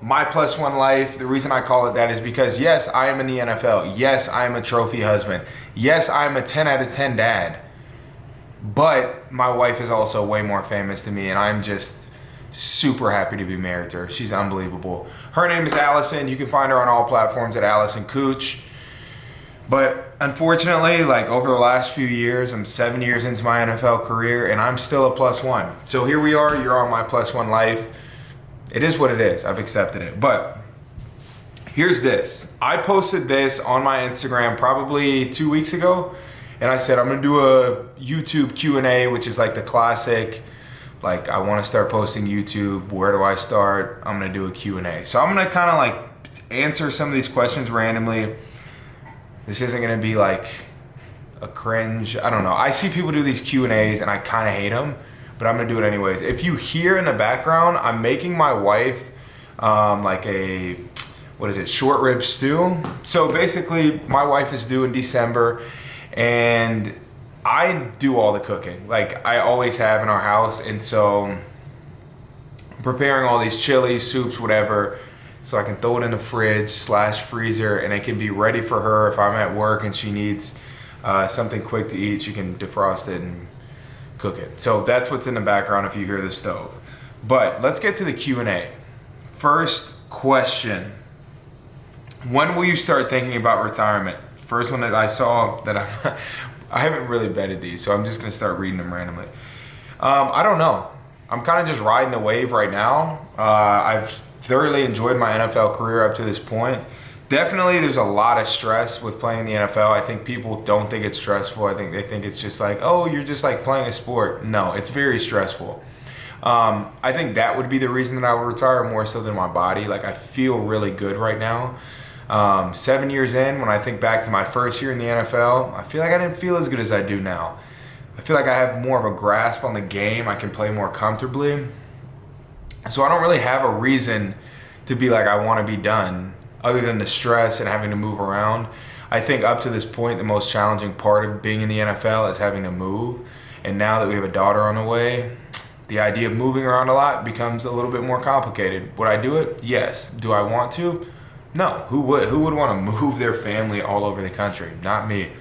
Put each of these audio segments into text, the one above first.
my plus one life, the reason I call it that is because yes, I am in the NFL. Yes, I am a trophy husband. Yes, I'm a 10 out of 10 dad. But my wife is also way more famous than me, and I'm just super happy to be married to her. She's unbelievable. Her name is Allison. You can find her on all platforms at Allison Cooch. But unfortunately, like over the last few years, I'm 7 years into my NFL career, and I'm still a plus one. So here we are. You're on my plus one life. It is what it is. I've accepted it. But here's this. I posted this on my Instagram probably 2 weeks ago. And I said, I'm going to do a YouTube Q&A, which is like the classic, like I want to start posting YouTube. Where do I start? I'm going to do a Q&A. So I'm going to kind of like answer some of these questions randomly. This isn't going to be like a cringe. I don't know. I see people do these Q&As and I kind of hate them, but I'm going to do it anyways. If you hear in the background, I'm making my wife like a, short rib stew. So basically my wife is due in December. And I do all the cooking, like I always have in our house. And so preparing all these chilies, soups, whatever, so I can throw it in the fridge / freezer and it can be ready for her if I'm at work and she needs something quick to eat. She can defrost it and cook it. So that's what's in the background if you hear the stove. But let's get to the Q&A. First question. When will you start thinking about retirement? First one that I saw that I haven't really vetted these, so I'm just gonna start reading them randomly. I don't know. I'm kind of just riding the wave right now. I've thoroughly enjoyed my NFL career up to this point. Definitely, there's a lot of stress with playing in the NFL. I think people don't think it's stressful. I think they think it's just like, oh, you're just like playing a sport. No, it's very stressful. I think that would be the reason that I would retire more so than my body. Like I feel really good right now. 7 years in, when I think back to my first year in the NFL, I feel like I didn't feel as good as I do now. I feel like I have more of a grasp on the game. I can play more comfortably. So I don't really have a reason to be like, I want to be done, other than the stress and having to move around. I think up to this point, the most challenging part of being in the NFL is having to move. And now that we have a daughter on the way, the idea of moving around a lot becomes a little bit more complicated. Would I do it? Yes. Do I want to? No, who would want to move their family all over the country? Not me.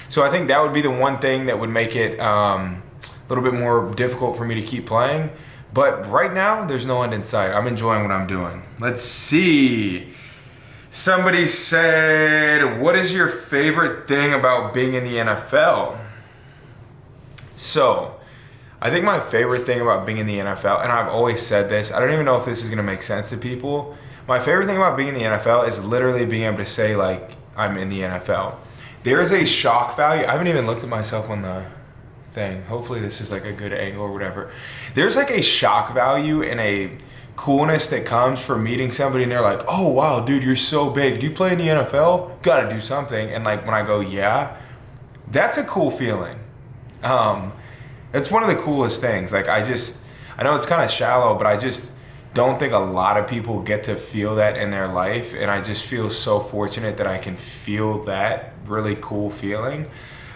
So I think that would be the one thing that would make it a little bit more difficult for me to keep playing. But right now, there's no end in sight. I'm enjoying what I'm doing. Let's see. Somebody said, what is your favorite thing about being in the NFL? So I think my favorite thing about being in the NFL, and I've always said this, I don't even know if this is going to make sense to people. My favorite thing about being in the NFL is literally being able to say, like, I'm in the NFL. There is a shock value. I haven't even looked at myself on the thing. Hopefully this is like a good angle or whatever. There's like a shock value and a coolness that comes from meeting somebody and they're like, oh, wow, dude, you're so big. Do you play in the NFL? Gotta do something. And like when I go, yeah, that's a cool feeling. It's one of the coolest things. Like I know it's kind of shallow, but I just don't think a lot of people get to feel that in their life, and I just feel so fortunate that I can feel that really cool feeling.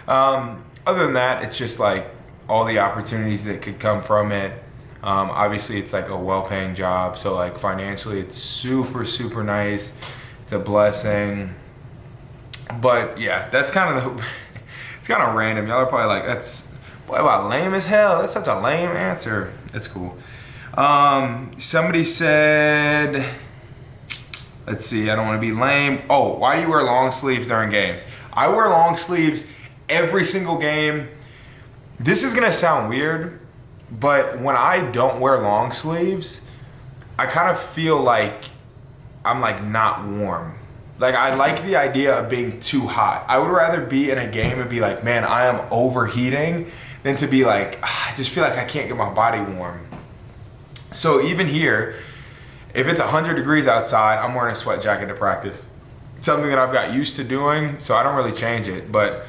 Other than that, it's just like all the opportunities that could come from it. Obviously it's like a well-paying job, so like financially it's super, super nice. It's a blessing. But yeah, that's kind of it's kind of random. Y'all are probably like, that's about lame as hell. That's such a lame answer. It's cool. Somebody said, let's see, I don't want to be lame. Oh, why do you wear long sleeves during games? I wear long sleeves every single game. This is going to sound weird, but when I don't wear long sleeves, I kind of feel like I'm like not warm. Like I like the idea of being too hot. I would rather be in a game and be like, man, I am overheating, than to be like, I just feel like I can't get my body warm. So even here, if it's 100 degrees outside, I'm wearing a sweat jacket to practice. Something that I've got used to doing, so I don't really change it. But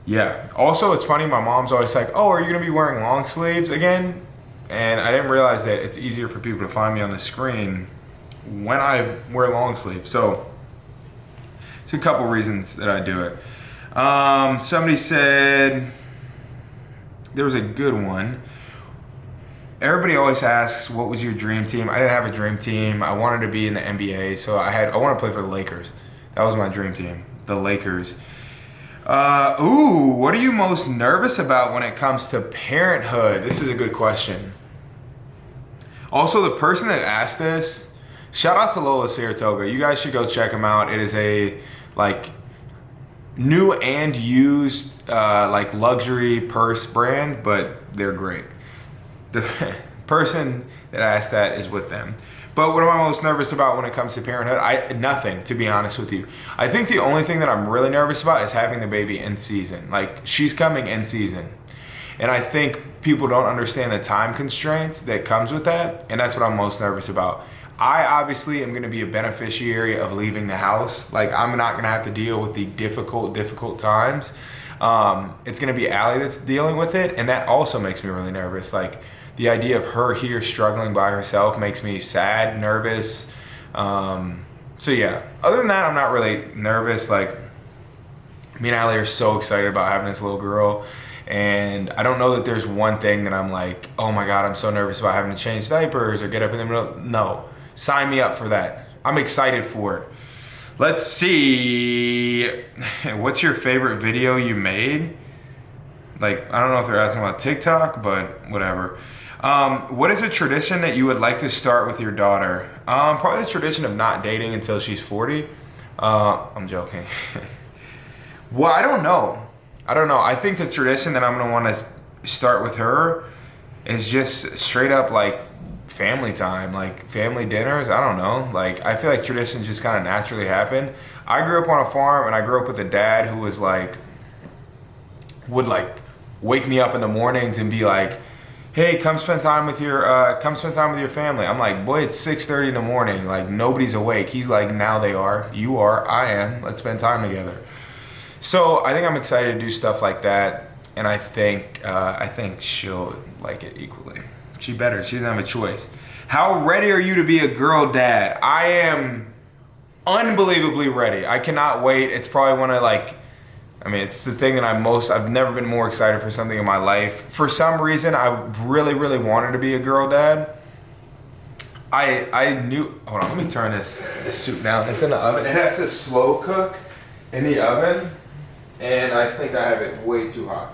yeah, also it's funny, my mom's always like, oh, are you gonna be wearing long sleeves again? And I didn't realize that it's easier for people to find me on the screen when I wear long sleeves. So it's a couple reasons that I do it. Somebody said, there was a good one. everybody always asks, what was your dream team? I didn't have a dream team. I wanted to be in the NBA, so I wanted to play for the Lakers. That was my dream team, the Lakers. What are you most nervous about when it comes to parenthood? This is a good question. Also, the person that asked this, shout out to Lola Saratoga. You guys should go check him out. It is a new and used luxury purse brand, but they're great. The person that asked that is with them. But what am I most nervous about when it comes to parenthood? Nothing, to be honest with you. I think the only thing that I'm really nervous about is having the baby in season. Like, she's coming in season. And I think people don't understand the time constraints that comes with that. And that's what I'm most nervous about. I obviously am going to be a beneficiary of leaving the house. Like, I'm not going to have to deal with the difficult times. It's going to be Allie that's dealing with it. And that also makes me really nervous. Like, the idea of her here struggling by herself makes me sad, nervous. So yeah, other than that, I'm not really nervous. Like, me and Allie are so excited about having this little girl. And I don't know that there's one thing that I'm like, oh my God, I'm so nervous about having to change diapers or get up in the middle. No, sign me up for that. I'm excited for it. Let's see. What's your favorite video you made? Like, I don't know if they're asking about TikTok, but whatever. What is a tradition that you would like to start with your daughter? Probably the tradition of not dating until she's 40. I'm joking. Well, I don't know. I think the tradition that I'm going to want to start with her is just straight up like family time, like family dinners. I don't know. Like, I feel like traditions just kind of naturally happen. I grew up on a farm, and I grew up with a dad who was like, would like wake me up in the mornings and be like, hey, come spend time with your family. I'm like, boy, it's 6:30 in the morning. Like, nobody's awake. He's like, now they are. You are. I am. Let's spend time together. So I think I'm excited to do stuff like that, and I think she'll like it equally. She better. She doesn't have a choice. How ready are you to be a girl dad? I am unbelievably ready. I cannot wait. It's probably one of it's the thing that I've never been more excited for something in my life. For some reason, I really, really wanted to be a girl dad. I knew, hold on, let me turn this soup down. It's in the oven. It has a slow cook in the oven, and I think I have it way too hot.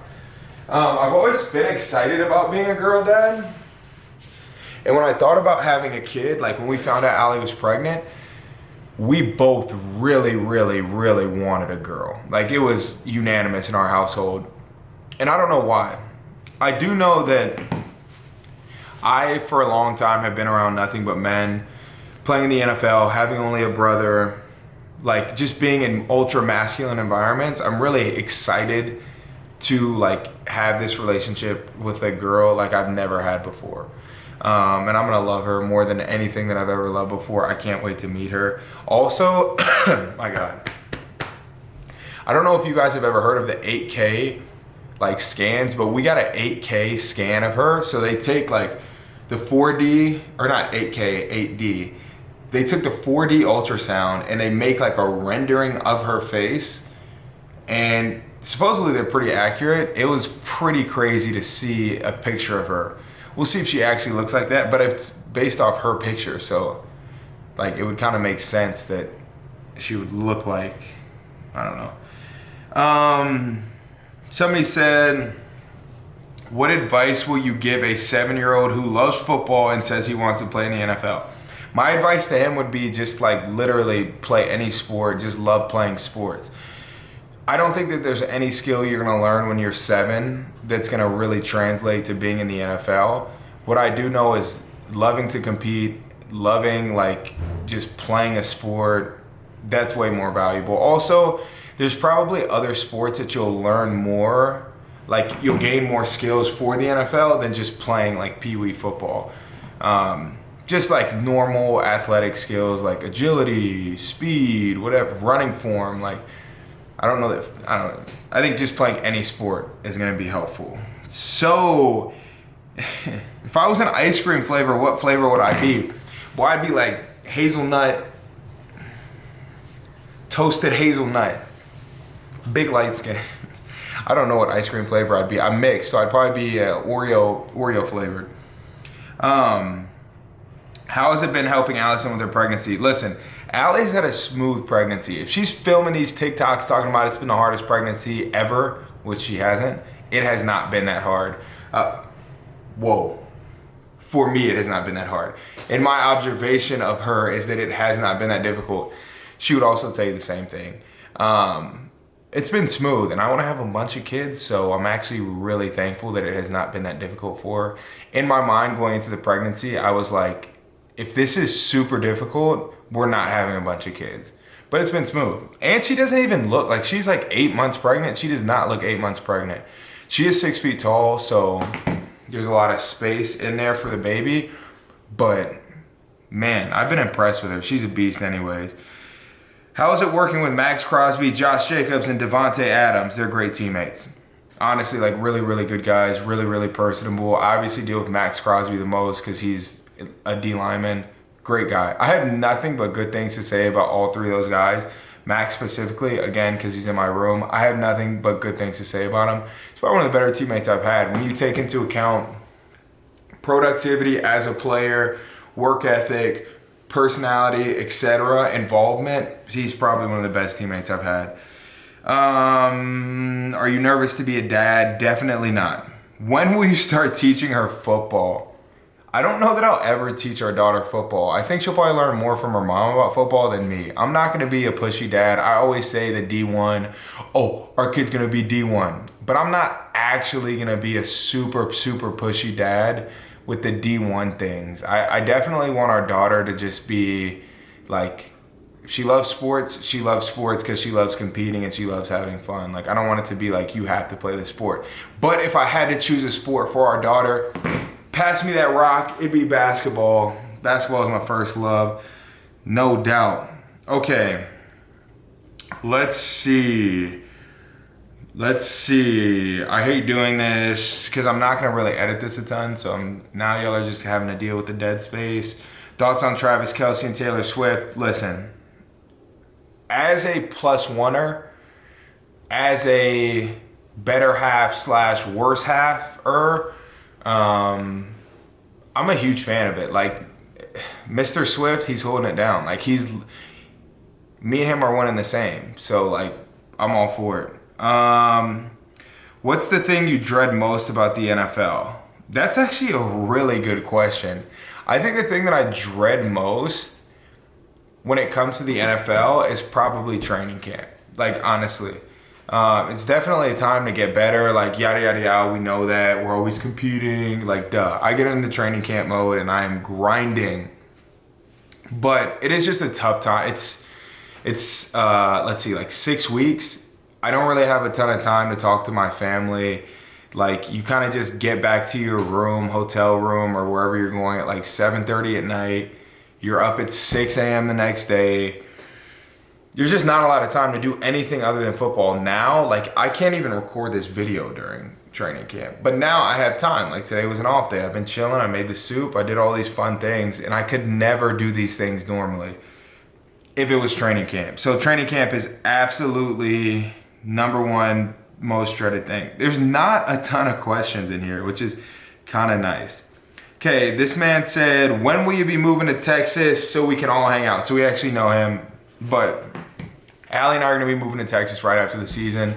I've always been excited about being a girl dad. And when I thought about having a kid, like when we found out Allie was pregnant, we both really, really, really wanted a girl. Like, it was unanimous in our household. And I don't know why. I do know that I, for a long time, have been around nothing but men, playing in the NFL, having only a brother, like just being in ultra masculine environments. I'm really excited to like have this relationship with a girl like I've never had before. And I'm gonna love her more than anything that I've ever loved before. I can't wait to meet her. Also, my God, I don't know if you guys have ever heard of the 8K like scans, but we got an 8K scan of her. So they take like the 4D, or not 8K, 8D. They took the 4D ultrasound and they make like a rendering of her face, and supposedly they're pretty accurate. It was pretty crazy to see a picture of her. We'll see if she actually looks like that, but it's based off her picture, so like it would kind of make sense that she would look like, I don't know. Somebody said, what advice will you give a 7-year-old who loves football and says he wants to play in the NFL? My advice to him would be just like literally play any sport, just love playing sports. I don't think that there's any skill you're going to learn when you're 7 that's going to really translate to being in the NFL. What I do know is loving to compete, loving like just playing a sport, that's way more valuable. Also, there's probably other sports that you'll learn more, like you'll gain more skills for the NFL than just playing like pee-wee football. Just like normal athletic skills like agility, speed, whatever, running form, like I think just playing any sport is going to be helpful. So, if I was an ice cream flavor, what flavor would I be? Well, I'd be like hazelnut, toasted hazelnut, big light skin. I don't know what ice cream flavor I'd be. I'm mixed, so I'd probably be Oreo flavored. How has it been helping Allison with her pregnancy? Listen, Allie's had a smooth pregnancy. If she's filming these TikToks talking about it's been the hardest pregnancy ever, which she hasn't, it has not been that hard. Whoa. For me, it has not been that hard. And my observation of her is that it has not been that difficult. She would also tell you the same thing. It's been smooth, and I want to have a bunch of kids, so I'm actually really thankful that it has not been that difficult for her. In my mind, going into the pregnancy, I was like, if this is super difficult, we're not having a bunch of kids. But it's been smooth. And she doesn't even look like she's like 8 months pregnant. She does not look 8 months pregnant. She is 6 feet tall, so there's a lot of space in there for the baby. But man, I've been impressed with her. She's a beast anyways. How is it working with Max Crosby, Josh Jacobs, and Devontae Adams? They're great teammates. Honestly, like really, really good guys. Really, really personable. I obviously deal with Max Crosby the most because he's a D lineman. Great guy. I have nothing but good things to say about all three of those guys. Max specifically, again, because he's in my room. I have nothing but good things to say about him. He's probably one of the better teammates I've had. When you take into account productivity as a player, work ethic, personality, etc., involvement, he's probably one of the best teammates I've had. Are you nervous to be a dad? Definitely not. When will you start teaching her football? I don't know that I'll ever teach our daughter football. I think she'll probably learn more from her mom about football than me. I'm not going to be a pushy dad. I always say the D1, oh, our kid's going to be D1. But I'm not actually going to be a super, super pushy dad with the D1 things. I definitely want our daughter to just be like, if she loves sports because she loves competing and she loves having fun. Like, I don't want it to be like, you have to play the sport. But if I had to choose a sport for our daughter, pass me that rock, it'd be basketball. Basketball is my first love, no doubt. Okay, let's see. I hate doing this because I'm not gonna really edit this a ton, so now y'all are just having to deal with the dead space. Thoughts on Travis Kelce and Taylor Swift? Listen, as a plus oneer, as a better half / worse half, I'm a huge fan of it. Like, Mr. Swift, he's holding it down. Like, me and him are one and the same. So, like, I'm all for it. What's the thing you dread most about the NFL? That's actually a really good question. I think the thing that I dread most when it comes to the NFL is probably training camp. Like, honestly. It's definitely a time to get better, like yada yada yada. We know that we're always competing, like duh. I get into training camp mode and I am grinding, but it is just a tough time. It's let's see, like 6 weeks. I don't really have a ton of time to talk to my family. Like, you kind of just get back to your room, hotel room, or wherever you're going at like 7:30 at night. You're up at 6 a.m. the next day. There's just not a lot of time to do anything other than football. Now, like, I can't even record this video during training camp. But now I have time. Like, today was an off day. I've been chilling. I made the soup. I did all these fun things. And I could never do these things normally if it was training camp. So training camp is absolutely number one most dreaded thing. There's not a ton of questions in here, which is kind of nice. Okay, this man said, when will you be moving to Texas so we can all hang out? So we actually know him. But Allie and I are going to be moving to Texas right after the season.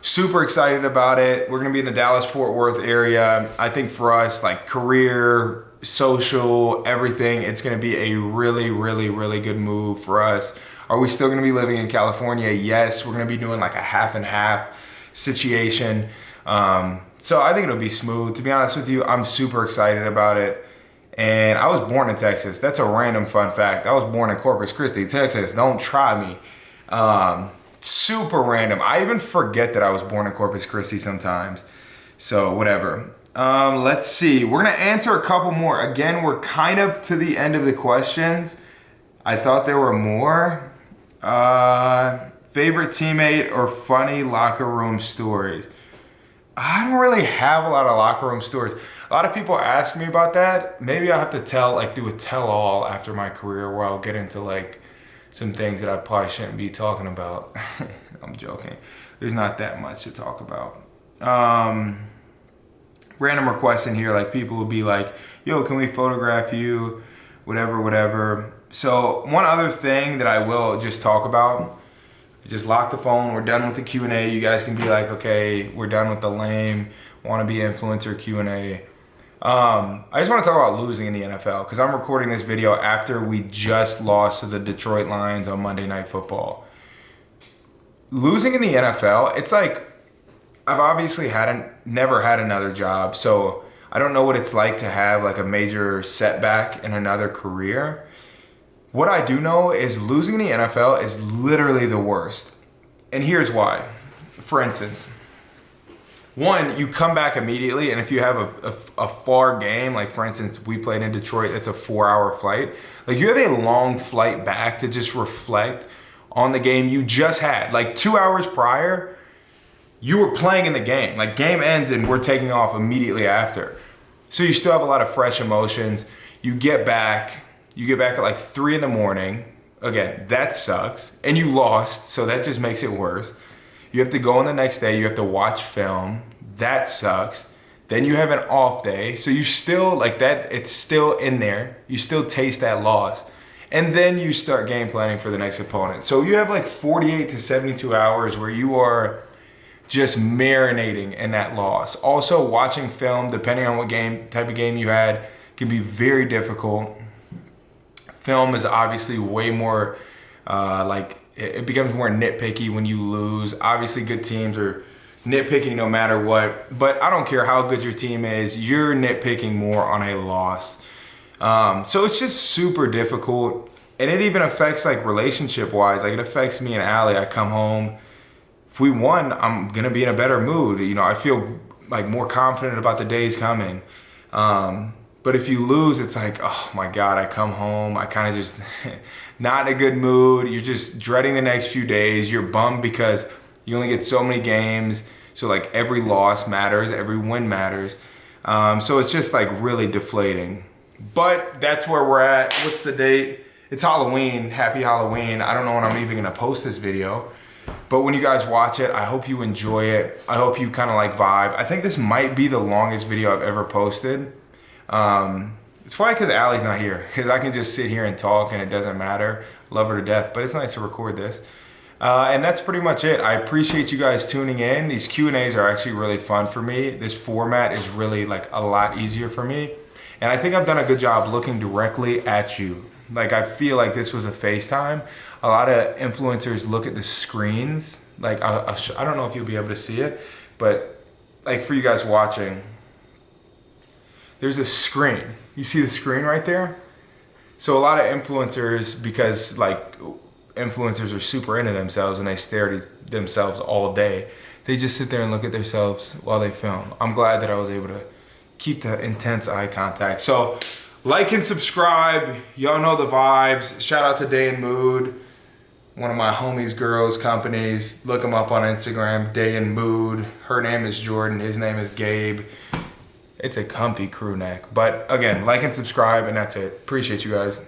Super excited about it. We're going to be in the Dallas-Fort Worth area. I think for us, like career, social, everything, it's going to be a really, really, really good move for us. Are we still going to be living in California? Yes. We're going to be doing like a half and half situation. So I think it'll be smooth. To be honest with you, I'm super excited about it. And I was born in Texas. That's a random fun fact. I was born in Corpus Christi, Texas. Don't try me. Super random. I even forget that I was born in Corpus Christi sometimes. So whatever. Let's see. We're going to answer a couple more. Again, we're kind of to the end of the questions. I thought there were more. Favorite teammate or funny locker room stories? I don't really have a lot of locker room stories. A lot of people ask me about that. Maybe I'll have to do a tell-all after my career where I'll get into like some things that I probably shouldn't be talking about. I'm joking. There's not that much to talk about. random requests in here. Like people will be like, yo, can we photograph you? Whatever. So one other thing that I will just talk about, just lock the phone. We're done with the Q&A. You guys can be like, okay, we're done with the lame, want to be influencer Q&A. I just want to talk about losing in the NFL because I'm recording this video after we just lost to the Detroit Lions on Monday Night Football. Losing in the NFL, it's like I've obviously never had another job, so I don't know what it's like to have like a major setback in another career. What I do know is losing in the NFL is literally the worst. And here's why. For instance, one, you come back immediately, and if you have a far game, like for instance, we played in Detroit, it's a 4-hour flight. Like you have a long flight back to just reflect on the game you just had. Like 2 hours prior, you were playing in the game. Like game ends and we're taking off immediately after. So you still have a lot of fresh emotions. You get back at like 3 a.m. Again, that sucks. And you lost, so that just makes it worse. You have to go on the next day, you have to watch film. That sucks. Then you have an off day. So you still, like that, it's still in there. You still taste that loss. And then you start game planning for the next opponent. So you have like 48 to 72 hours where you are just marinating in that loss. Also, watching film, depending on what type of game you had, can be very difficult. Film is obviously way more it becomes more nitpicky when you lose. Obviously, good teams are nitpicking no matter what, but I don't care how good your team is, you're nitpicking more on a loss. So it's just super difficult, and it even affects like relationship-wise. Like it affects me and Allie. I come home, if we won, I'm gonna be in a better mood. You know, I feel like more confident about the days coming. But if you lose, it's like, oh my God, I come home, I kind of just not in a good mood. You're just dreading the next few days. You're bummed because you only get so many games. So like every loss matters, every win matters. So it's just like really deflating. But that's where we're at. What's the date? It's Halloween. Happy Halloween. I don't know when I'm even gonna post this video. But when you guys watch it, I hope you enjoy it. I hope you kind of like vibe. I think this might be the longest video I've ever posted. It's probably because Allie's not here, because I can just sit here and talk and it doesn't matter. Love her to death, but it's nice to record this. And that's pretty much it. I appreciate you guys tuning in. These Q&As are actually really fun for me. This format is really like a lot easier for me. And I think I've done a good job looking directly at you. Like I feel like this was a FaceTime. A lot of influencers look at the screens. Like I don't know if you'll be able to see it, but like for you guys watching, there's a screen. You see the screen right there? So a lot of influencers, because like influencers are super into themselves and they stare at themselves all day, they just sit there and look at themselves while they film. I'm glad that I was able to keep the intense eye contact. So like and subscribe. Y'all know the vibes. Shout out to Day in Mood, one of my homies' girls' companies. Look them up on Instagram, Day in Mood. Her name is Jordan, his name is Gabe. It's a comfy crew neck. But again, like and subscribe, and that's it. Appreciate you guys.